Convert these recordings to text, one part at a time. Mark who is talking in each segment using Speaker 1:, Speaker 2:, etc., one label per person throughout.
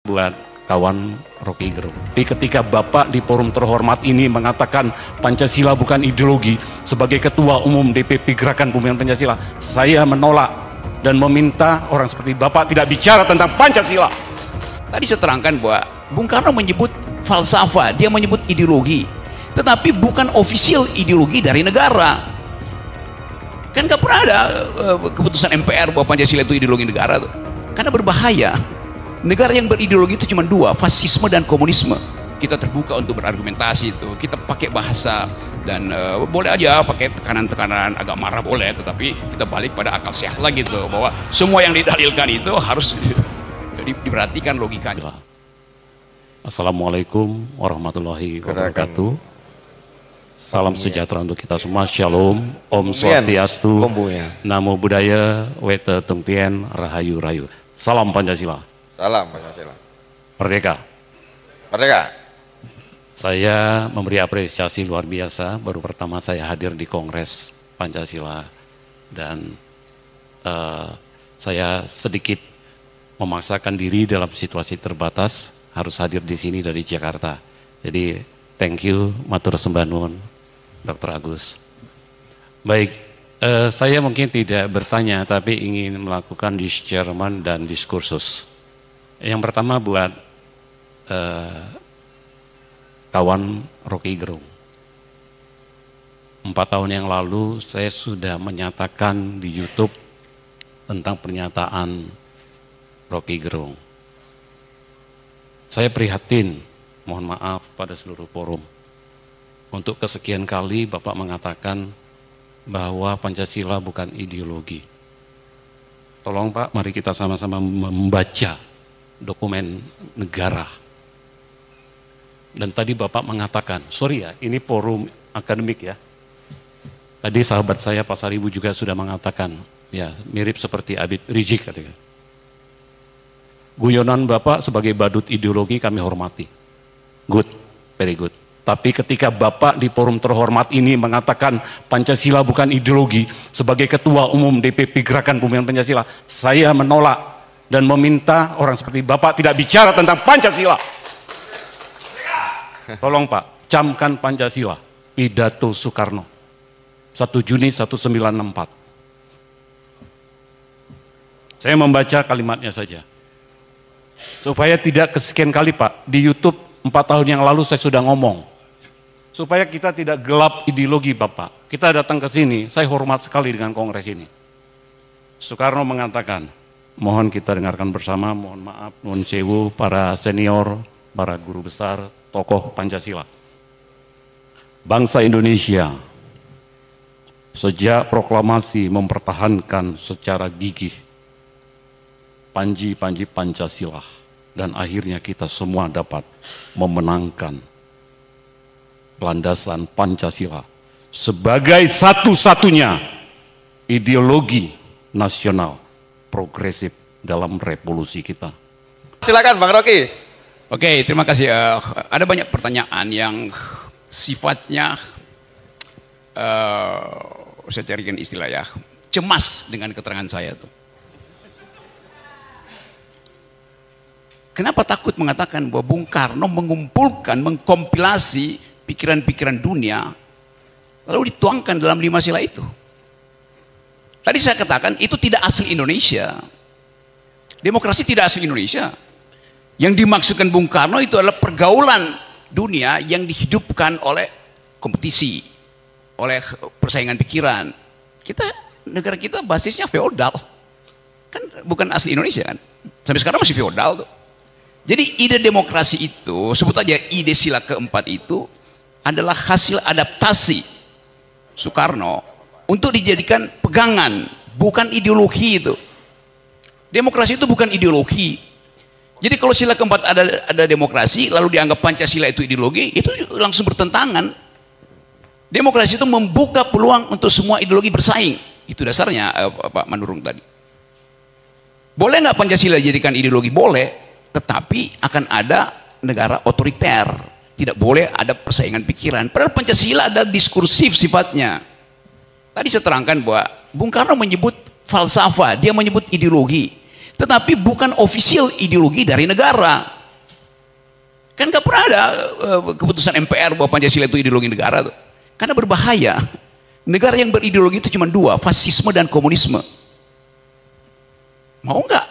Speaker 1: buat kawan Rocky Gerung. Tapi ketika Bapak di forum terhormat ini mengatakan Pancasila bukan ideologi, sebagai Ketua Umum DPP Gerakan Pembinaan Pancasila, saya menolak dan meminta orang seperti Bapak tidak bicara tentang Pancasila.
Speaker 2: Tadi saya terangkan bahwa Bung Karno menyebut falsafah, dia menyebut ideologi, tetapi bukan official ideologi dari negara. Kan gak pernah ada keputusan MPR bahwa Pancasila itu ideologi negara tuh. Karena berbahaya. Negara yang berideologi itu cuma dua, fasisme dan komunisme. Kita terbuka untuk berargumentasi itu, kita pakai bahasa dan boleh aja pakai tekanan-tekanan agak marah boleh, tetapi kita balik pada akal sehat lagi tuh, bahwa semua yang didalilkan itu harus diperhatikan logikanya.
Speaker 1: Assalamualaikum warahmatullahi wabarakatuh. Salam sejahtera untuk kita semua. Shalom, Om Swastiastu, Namo Buddhaya, Weta Tungtien, Rahayu Rayu. Salam Pancasila.
Speaker 3: Salam Pancasila.
Speaker 1: Merdeka.
Speaker 3: Merdeka.
Speaker 1: Saya memberi apresiasi luar biasa. Baru pertama saya hadir di Kongres Pancasila dan saya sedikit memaksakan diri dalam situasi terbatas harus hadir di sini dari Jakarta. Jadi thank you, matur sembah nuwun, Dr. Agus. Baik, saya mungkin tidak bertanya tapi ingin melakukan discernment dan diskursus. Yang pertama buat kawan Rocky Gerung. 4 tahun yang lalu saya sudah menyatakan di YouTube tentang pernyataan Rocky Gerung. Saya prihatin, mohon maaf pada seluruh forum. Untuk kesekian kali Bapak mengatakan bahwa Pancasila bukan ideologi. Tolong Pak, mari kita sama-sama membaca dokumen negara. Dan tadi Bapak mengatakan, sorry ya, ini forum akademik ya. Tadi sahabat saya Pak Saribu juga sudah mengatakan, ya mirip seperti Habib Rizik katanya. Guyonan Bapak sebagai badut ideologi kami hormati. Good, very good. Tapi ketika Bapak di forum terhormat ini mengatakan Pancasila bukan ideologi, sebagai Ketua Umum DPP Gerakan Pembinaan Pancasila, saya menolak dan meminta orang seperti Bapak tidak bicara tentang Pancasila. Tolong Pak, camkan Pancasila, pidato Soekarno, 1 Juni 1964. Saya membaca kalimatnya saja. Supaya tidak kesekian kali Pak, di YouTube 4 tahun yang lalu saya sudah ngomong. Supaya kita tidak gelap ideologi Bapak. Kita datang ke sini, saya hormat sekali dengan kongres ini. Soekarno mengatakan, mohon kita dengarkan bersama, mohon maaf, nuwun sewu, para senior, para guru besar, tokoh Pancasila. Bangsa Indonesia sejak proklamasi mempertahankan secara gigih panji-panji Pancasila dan akhirnya kita semua dapat memenangkan landasan Pancasila sebagai satu-satunya ideologi nasional progresif dalam revolusi kita.
Speaker 3: Silakan Bang Rocky.
Speaker 2: Oke, terima kasih. Ada banyak pertanyaan yang sifatnya, saya carikan istilah ya, cemas dengan keterangan saya tuh. Kenapa takut mengatakan bahwa Bung Karno mengumpulkan, mengkompilasi pikiran-pikiran dunia, lalu dituangkan dalam 5 sila itu? Tadi saya katakan itu tidak asli Indonesia. Demokrasi tidak asli Indonesia. Yang dimaksudkan Bung Karno itu adalah pergaulan dunia yang dihidupkan oleh kompetisi, oleh persaingan pikiran. Negara kita basisnya feodal. Kan bukan asli Indonesia kan. Sampai sekarang masih feodal tuh. Jadi ide demokrasi itu, sebut aja ide sila keempat itu adalah hasil adaptasi Soekarno untuk dijadikan pegangan, bukan ideologi itu. Demokrasi itu bukan ideologi. Jadi kalau sila keempat ada demokrasi, lalu dianggap Pancasila itu ideologi, itu langsung bertentangan. Demokrasi itu membuka peluang untuk semua ideologi bersaing. Itu dasarnya Pak Manurung tadi. Boleh nggak Pancasila dijadikan ideologi? Boleh. Tetapi akan ada negara otoriter. Tidak boleh ada persaingan pikiran. Padahal Pancasila ada diskursif sifatnya. Tadi saya terangkan bahwa Bung Karno menyebut falsafah, dia menyebut ideologi. Tetapi bukan official ideologi dari negara. Kan nggak pernah ada keputusan MPR bahwa Pancasila itu ideologi negara tuh. Karena berbahaya. Negara yang berideologi itu cuma dua, fasisme dan komunisme. Mau nggak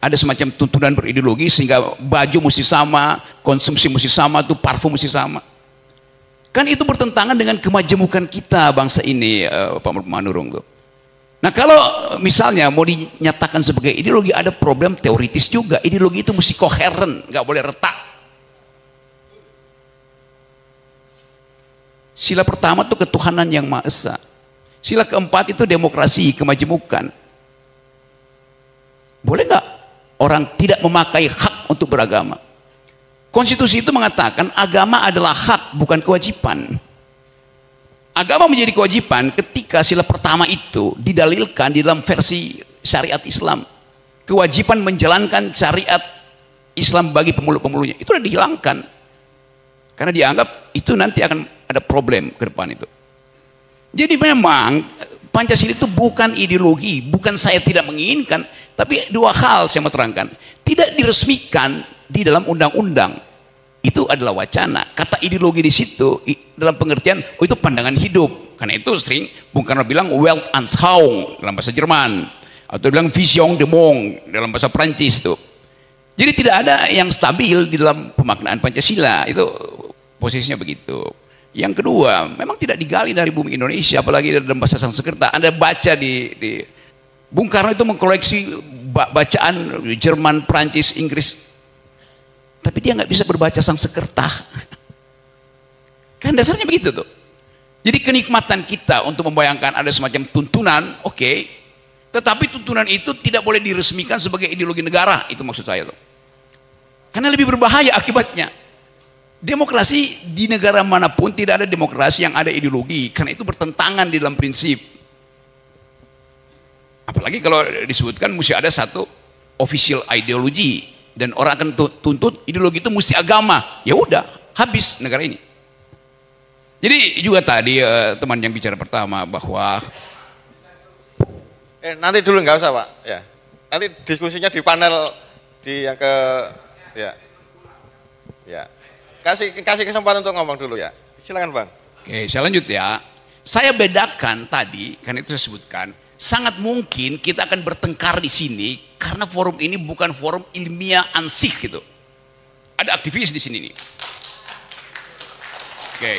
Speaker 2: ada semacam tuntunan berideologi sehingga baju mesti sama, konsumsi mesti sama, tuh parfum mesti sama. Kan itu bertentangan dengan kemajemukan kita bangsa ini, Pak Manurung tuh. Nah kalau misalnya mau dinyatakan sebagai ideologi, ada problem teoritis juga. Ideologi itu mesti koheren, nggak boleh retak. Sila pertama itu ketuhanan yang Maha Esa. Sila keempat itu demokrasi, kemajemukan. Boleh nggak orang tidak memakai hak untuk beragama? Konstitusi itu mengatakan agama adalah hak, bukan kewajiban. Agama menjadi kewajiban ketika sila pertama itu didalilkan di dalam versi syariat Islam. Kewajiban menjalankan syariat Islam bagi pemulung-pemulungnya itu sudah dihilangkan. Karena dianggap itu nanti akan ada problem ke depan itu. Jadi memang Pancasila itu bukan ideologi, bukan saya tidak menginginkan, tapi dua hal saya mau terangkan. Tidak diresmikan di dalam undang-undang. Itu adalah wacana. Kata ideologi di situ dalam pengertian itu pandangan hidup. Karena itu sering Bung Karno bilang Weltanschauung dalam bahasa Jerman, atau bilang Vision de Monde dalam bahasa Prancis tuh. Jadi tidak ada yang stabil di dalam pemaknaan Pancasila. Itu posisinya begitu. Yang kedua, memang tidak digali dari bumi Indonesia, apalagi dalam bahasa Sanskerta. Anda baca di Bung Karno itu mengkoleksi bacaan Jerman, Prancis, Inggris. Tapi dia nggak bisa berbaca Sanskerta. Kan dasarnya begitu tuh. Jadi kenikmatan kita untuk membayangkan ada semacam tuntunan, oke. Tetapi tuntunan itu tidak boleh diresmikan sebagai ideologi negara, itu maksud saya tuh. Karena lebih berbahaya akibatnya. Demokrasi di negara manapun tidak ada demokrasi yang ada ideologi, karena itu bertentangan di dalam prinsip. Apalagi kalau disebutkan mesti ada satu official ideology. Dan orang akan tuntut ideologi itu mesti agama. Ya udah, habis negara ini. Jadi juga tadi teman yang bicara pertama bahwa
Speaker 3: nanti dulu nggak usah Pak. Ya, nanti diskusinya di panel di yang ke ya. Kasih kesempatan untuk ngomong dulu ya. Silakan Bang.
Speaker 2: Oke, saya lanjut ya. Saya bedakan tadi, karena itu saya sebutkan. Sangat mungkin kita akan bertengkar di sini karena forum ini bukan forum ilmiah ansih gitu. Ada aktivis di sini nih. Oke.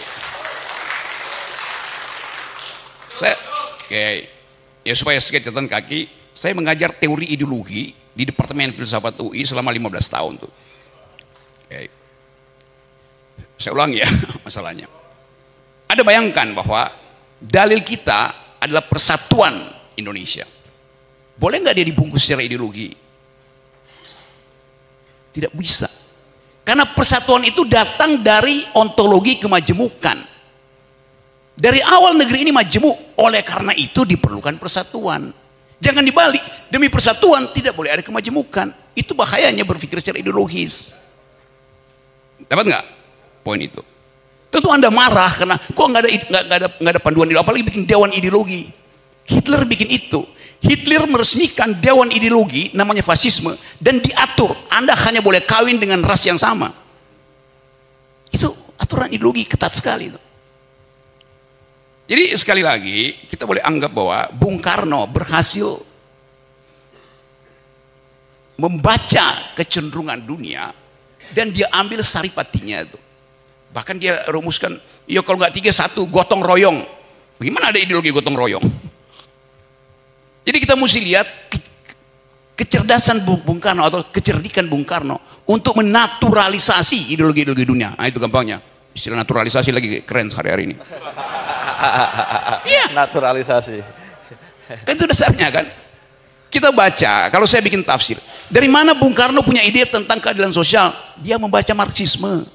Speaker 2: Ya supaya sedikit catatan kaki, saya mengajar teori ideologi di Departemen Filsafat UI selama 15 tahun tuh. Oke. Saya ulangi ya masalahnya. Ada bayangkan bahwa dalil kita adalah persatuan Indonesia. Boleh nggak dia dibungkus secara ideologi? Tidak bisa. Karena persatuan itu datang dari ontologi kemajemukan. Dari awal negeri ini majemuk, oleh karena itu diperlukan persatuan. Jangan dibalik, demi persatuan tidak boleh ada kemajemukan. Itu bahayanya berpikir secara ideologis. Dapat nggak poin itu? Tentu Anda marah karena kok nggak ada panduan ideologi, apalagi bikin dewan ideologi. Hitler bikin itu. Hitler meresmikan dewan ideologi namanya fasisme dan diatur Anda hanya boleh kawin dengan ras yang sama. Itu aturan ideologi ketat sekali itu. Jadi sekali lagi kita boleh anggap bahwa Bung Karno berhasil membaca kecenderungan dunia dan dia ambil saripatinya itu. Bahkan dia rumuskan, ya kalau nggak 3-1 gotong royong. Bagaimana ada ideologi gotong royong? Jadi kita mesti lihat kecerdasan Bung Karno atau kecerdikan Bung Karno untuk menaturalisasi ideologi-ideologi dunia. Nah itu gampangnya. Istilah naturalisasi lagi keren hari-hari ini. Iya.
Speaker 3: Naturalisasi.
Speaker 2: Kan itu dasarnya kan. Kita baca, kalau saya bikin tafsir. Dari mana Bung Karno punya ide tentang keadilan sosial? Dia membaca Marxisme.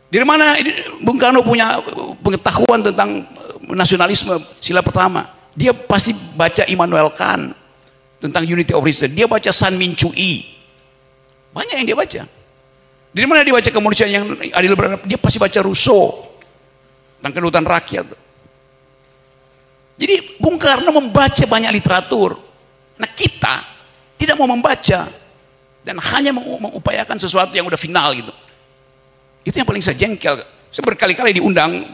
Speaker 2: Dari mana Bung Karno punya pengetahuan tentang nasionalisme sila pertama? Dia pasti baca Immanuel Kant tentang unity of reason. Dia baca San Min Cui. Banyak yang dia baca. Dari mana dia baca kemanusiaan yang adil beradab? Dia pasti baca Rousseau tentang kedaulatan rakyat. Jadi Bung Karno membaca banyak literatur. Nah kita tidak mau membaca dan hanya mengupayakan sesuatu yang udah final gitu. Itu yang paling saya jengkel. Saya berkali-kali diundang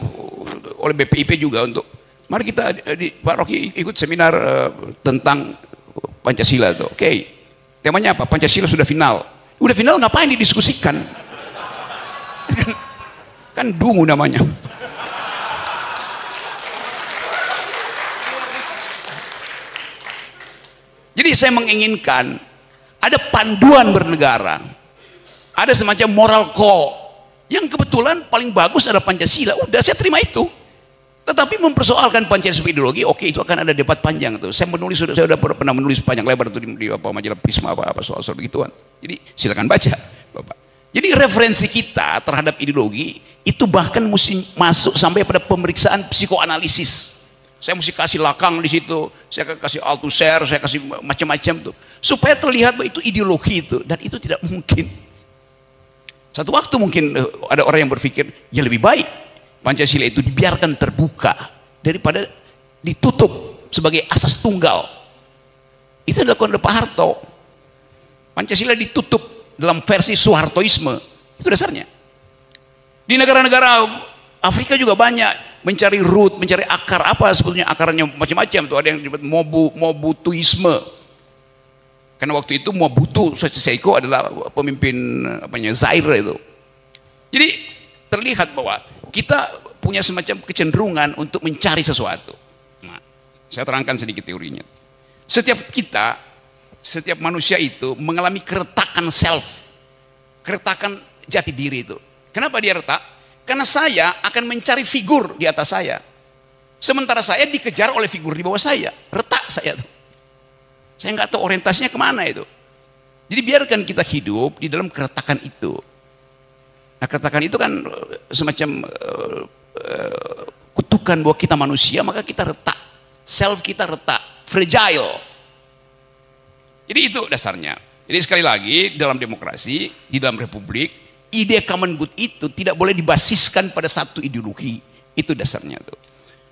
Speaker 2: oleh BPIP juga untuk mari kita di Pak Rocky ikut seminar tentang Pancasila tuh. Oke. Temanya apa? Pancasila sudah final. Udah final ngapain didiskusikan? kan dungu namanya. Jadi saya menginginkan ada panduan bernegara, ada semacam moral code yang kebetulan paling bagus adalah Pancasila. Udah saya terima itu. Tetapi mempersoalkan Pancasila sebagai ideologi, oke, itu akan ada debat panjang tuh. Saya sudah pernah menulis panjang lebar tuh di majalah Prisma apa soal begituan. Jadi silakan baca, Bapak. Jadi referensi kita terhadap ideologi itu bahkan mesti masuk sampai pada pemeriksaan psikoanalisis. Saya mesti kasih lakang di situ, saya kasih Althusser, saya kasih macam-macam tuh, supaya terlihat bahwa itu ideologi itu, dan itu tidak mungkin. Satu waktu mungkin ada orang yang berpikir, ya lebih baik Pancasila itu dibiarkan terbuka daripada ditutup sebagai asas tunggal. Itu dilakukan oleh Pak Harto. Pancasila ditutup dalam versi Soehartoisme, itu dasarnya. Di negara-negara Afrika juga banyak mencari root, mencari akar, apa sebetulnya akarnya, macam-macam tuh. Ada yang disebut Mobutuisme, karena waktu itu Mobutu Sese Seko adalah pemimpin Zaire itu. Jadi terlihat bahwa kita punya semacam kecenderungan untuk mencari sesuatu. Nah, saya terangkan sedikit teorinya. Setiap manusia itu mengalami keretakan self, keretakan jati diri itu. Kenapa dia retak? Karena saya akan mencari figur di atas saya, sementara saya dikejar oleh figur di bawah saya. Retak saya tuh. Saya nggak tahu orientasinya kemana itu. Jadi biarkan kita hidup di dalam keretakan itu. Nah, keretakan itu kan semacam kutukan bahwa kita manusia, maka kita retak. Self kita retak, fragile. Jadi itu dasarnya. Jadi sekali lagi, dalam demokrasi, di dalam republik, ide common good itu tidak boleh dibasiskan pada satu ideologi. Itu dasarnya tuh.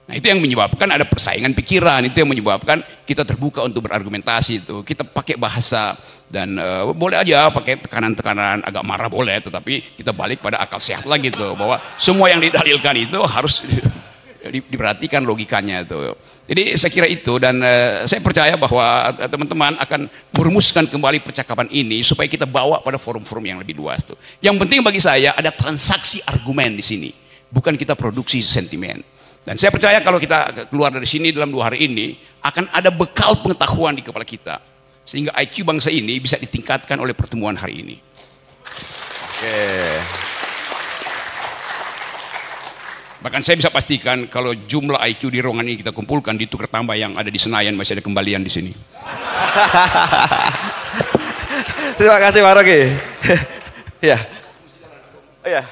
Speaker 2: Nah, itu yang menyebabkan ada persaingan pikiran, itu yang menyebabkan kita terbuka untuk berargumentasi itu. Kita pakai bahasa dan boleh aja pakai tekanan-tekanan, agak marah boleh, tetapi kita balik pada akal sehat lagi tuh, bahwa semua yang didalilkan itu harus diperhatikan logikanya itu. Jadi saya kira itu, dan saya percaya bahwa teman-teman akan merumuskan kembali percakapan ini supaya kita bawa pada forum-forum yang lebih luas tuh. Yang penting bagi saya ada transaksi argumen di sini, bukan kita produksi sentimen. Dan saya percaya kalau kita keluar dari sini dalam 2 hari ini akan ada bekal pengetahuan di kepala kita, sehingga IQ bangsa ini bisa ditingkatkan oleh pertemuan hari ini.
Speaker 3: Oke.
Speaker 2: Bahkan saya bisa pastikan kalau jumlah IQ di ruangan ini kita kumpulkan, ditukar tambah yang ada di Senayan, masih ada kembalian di sini.
Speaker 3: Terima kasih Pak Rocky. Ya. Oh ya.